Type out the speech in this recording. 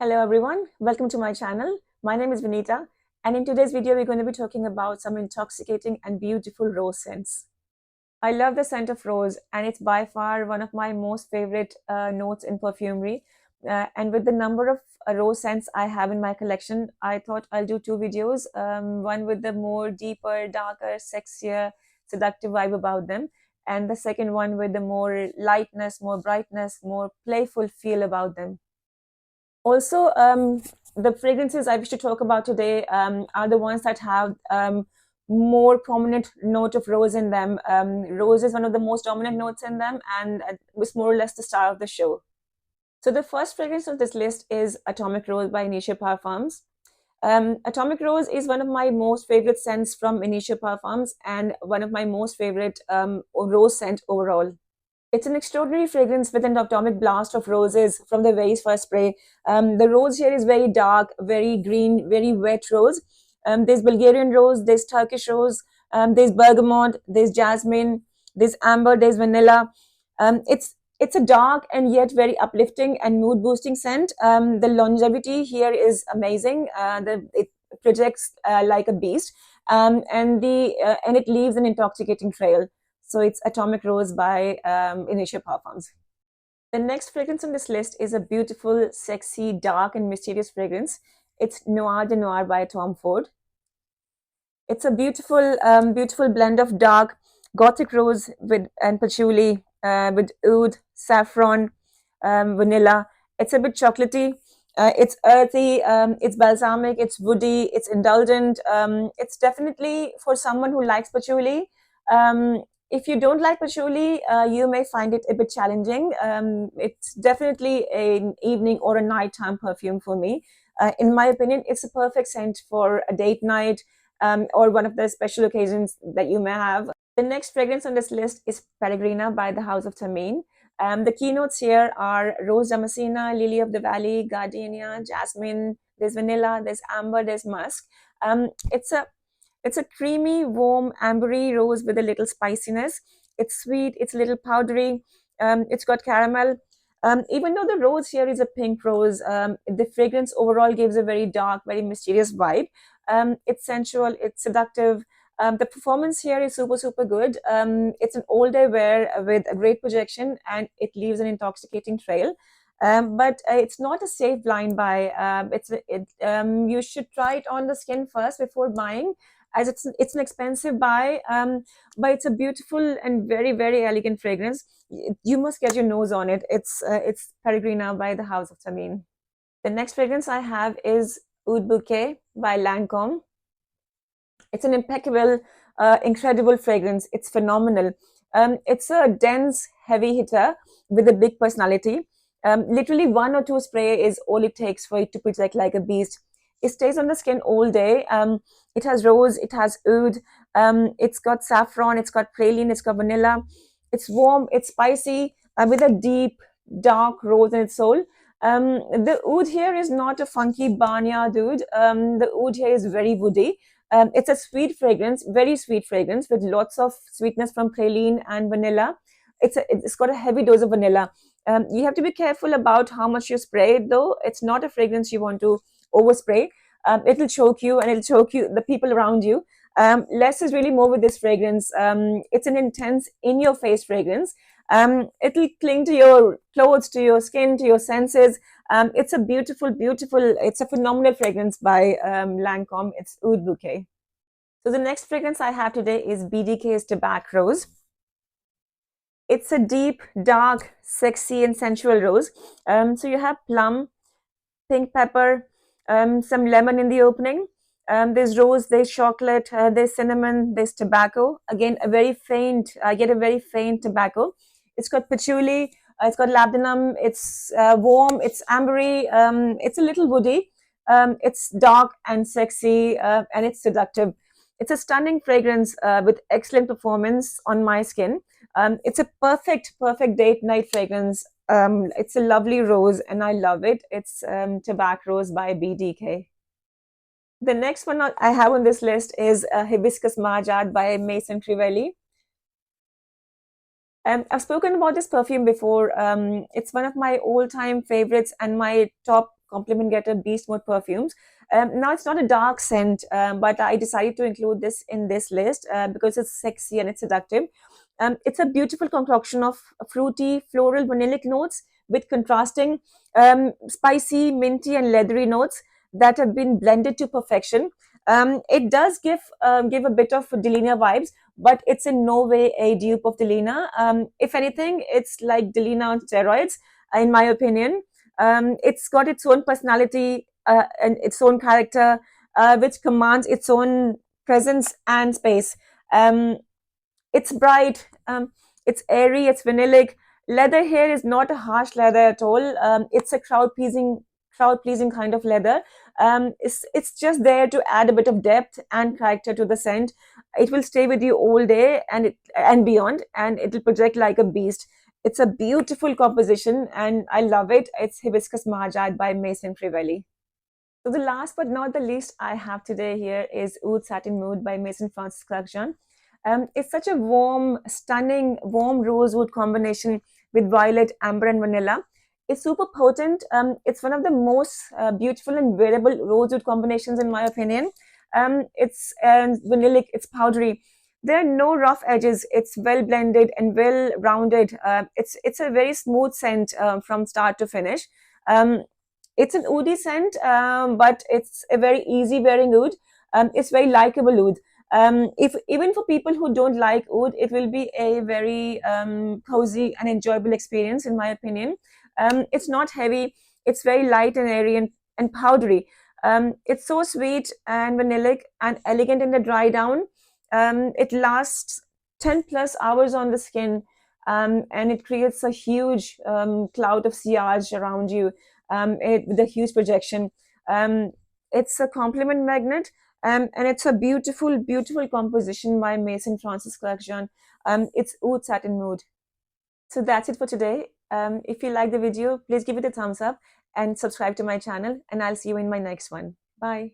Hello everyone, welcome to my channel. My name is Vinita, and in today's video we're going to be talking about some intoxicating and beautiful rose scents. I love the scent of rose, and it's by far one of my most favorite notes in perfumery. And with the number of rose scents I have in my collection, I thought I'll do two videos, one with the more deeper, darker, sexier, seductive vibe about them, and the second one with the more lightness, more brightness, more playful feel about them. Also, the fragrances I wish to talk about today are the ones that have more prominent note of rose in them. Rose is one of the most dominant notes in them, and it's more or less the star of the show. So the first fragrance on this list is Atomic Rose by Nicheperfumes. Atomic Rose is one of my most favorite scents from Initio Parfums and one of my most favorite rose scent overall. It's an extraordinary fragrance with an atomic blast of roses from the very first spray. The rose here is very dark, very green, very wet rose. There's Bulgarian rose, there's Turkish rose, there's bergamot, there's jasmine, there's amber, there's vanilla. It's a dark and yet very uplifting and mood boosting scent. The longevity here is amazing. It projects like a beast, and it leaves an intoxicating trail. So it's Atomic Rose by Initio Parfums. The next fragrance on this list is a beautiful, sexy, dark, and mysterious fragrance. It's Noir de Noir by Tom Ford. It's a beautiful blend of dark gothic rose and patchouli with oud, saffron, vanilla. It's a bit chocolatey. It's earthy. It's balsamic. It's woody. It's indulgent. It's definitely for someone who likes patchouli. If you don't like patchouli, you may find it a bit challenging. It's definitely an evening or a nighttime perfume for me. In my opinion, it's a perfect scent for a date night or one of the special occasions that you may have. The next fragrance on this list is Peregrina by the House of Thameen. The keynotes here are Rose Damascena, Lily of the Valley, Gardenia, Jasmine, there's vanilla, there's amber, there's musk. It's a creamy, warm, ambery rose with a little spiciness. It's sweet, it's a little powdery, it's got caramel. Even though the rose here is a pink rose, the fragrance overall gives a very dark, very mysterious vibe. It's sensual, it's seductive. The performance here is super good. It's an all-day wear with a great projection, and it leaves an intoxicating trail. But it's not a safe blind buy. You should try it on the skin first before buying, as it's an expensive buy, but it's a beautiful and very elegant fragrance. You must get your nose on it. It's Peregrina by the House of Thameen. The next fragrance I have is Oud Bouquet by Lancôme. It's an impeccable, incredible fragrance. It's phenomenal. It's a dense, heavy hitter with a big personality. Literally one or two spray is all it takes for it to project like a beast. It stays on the skin all day. It has rose, it has oud, it's got saffron, it's got praline, it's got vanilla. It's warm, it's spicy, with a deep, dark rose in its soul. The oud here is not a funky barnyard oud. The oud here is very woody. It's a sweet fragrance, very sweet fragrance with lots of sweetness from praline and vanilla. It's got a heavy dose of vanilla. You have to be careful about how much you spray it, though. It's not a fragrance you want to overspray. It'll choke you, and it'll choke you, the people around you. Less is really more with this fragrance. It's an intense, in-your-face fragrance. It'll cling to your clothes, to your skin, to your senses. It's a beautiful, it's a phenomenal fragrance by Lancôme. It's Oud Bouquet. So the next fragrance I have today is BDK's Tabac Rose. It's a deep, dark, sexy, and sensual rose. So you have plum, pink pepper, some lemon in the opening. There's rose, there's chocolate, there's cinnamon, there's tobacco. Again, a very faint tobacco. It's got patchouli, it's got labdanum, it's warm, it's ambery, it's a little woody, it's dark and sexy, and it's seductive. It's a stunning fragrance with excellent performance on my skin. It's a perfect date night fragrance. It's a lovely rose, and I love it. It's Tabac Rose by BDK. The next one I have on this list is Hibiscusmahajad by Maison Crivelli. I've spoken about this perfume before. It's one of my all-time favorites and my top compliment getter, Beast Mode perfumes. Now it's not a dark scent, but I decided to include this in this list because it's sexy and it's seductive. It's a beautiful concoction of fruity, floral, vanillic notes with contrasting spicy, minty, and leathery notes that have been blended to perfection. It does give a bit of Delina vibes, but it's in no way a dupe of Delina. If anything, it's like Delina on steroids, in my opinion. It's got its own personality and its own character, which commands its own presence and space. It's bright, it's airy, it's vanillic. Leather here is not a harsh leather at all. It's a crowd pleasing kind of leather. It's just there to add a bit of depth and character to the scent. It will stay with you all day and beyond, and it will project like a beast. It's a beautiful composition, and I love it. It's Hibiscusmahajad by Maison Crivelli. So the last but not the least I have today here is Oud Satin Mood by Maison Francis Collection. It's such a warm, stunning, warm rosewood combination with violet, amber, and vanilla. It's super potent. It's one of the most beautiful and wearable rosewood combinations in my opinion. It's vanillic, it's powdery. There are no rough edges. It's well blended and well rounded. It's a very smooth scent from start to finish. It's an oody scent, but it's a very easy wearing oud. It's very likable oud. If even for people who don't like oud, it will be a very cozy and enjoyable experience in my opinion. It's not heavy. It's very light and airy and powdery. It's so sweet and vanillic and elegant in the dry down. It lasts 10 plus hours on the skin, and it creates a huge cloud of sillage around you, with a huge projection. It's a compliment magnet, and it's a beautiful, beautiful composition by Maison Francis Collection. It's Oud Satin Mood. So that's it for today. If you like the video, please give it a thumbs up and subscribe to my channel, and I'll see you in my next one. Bye.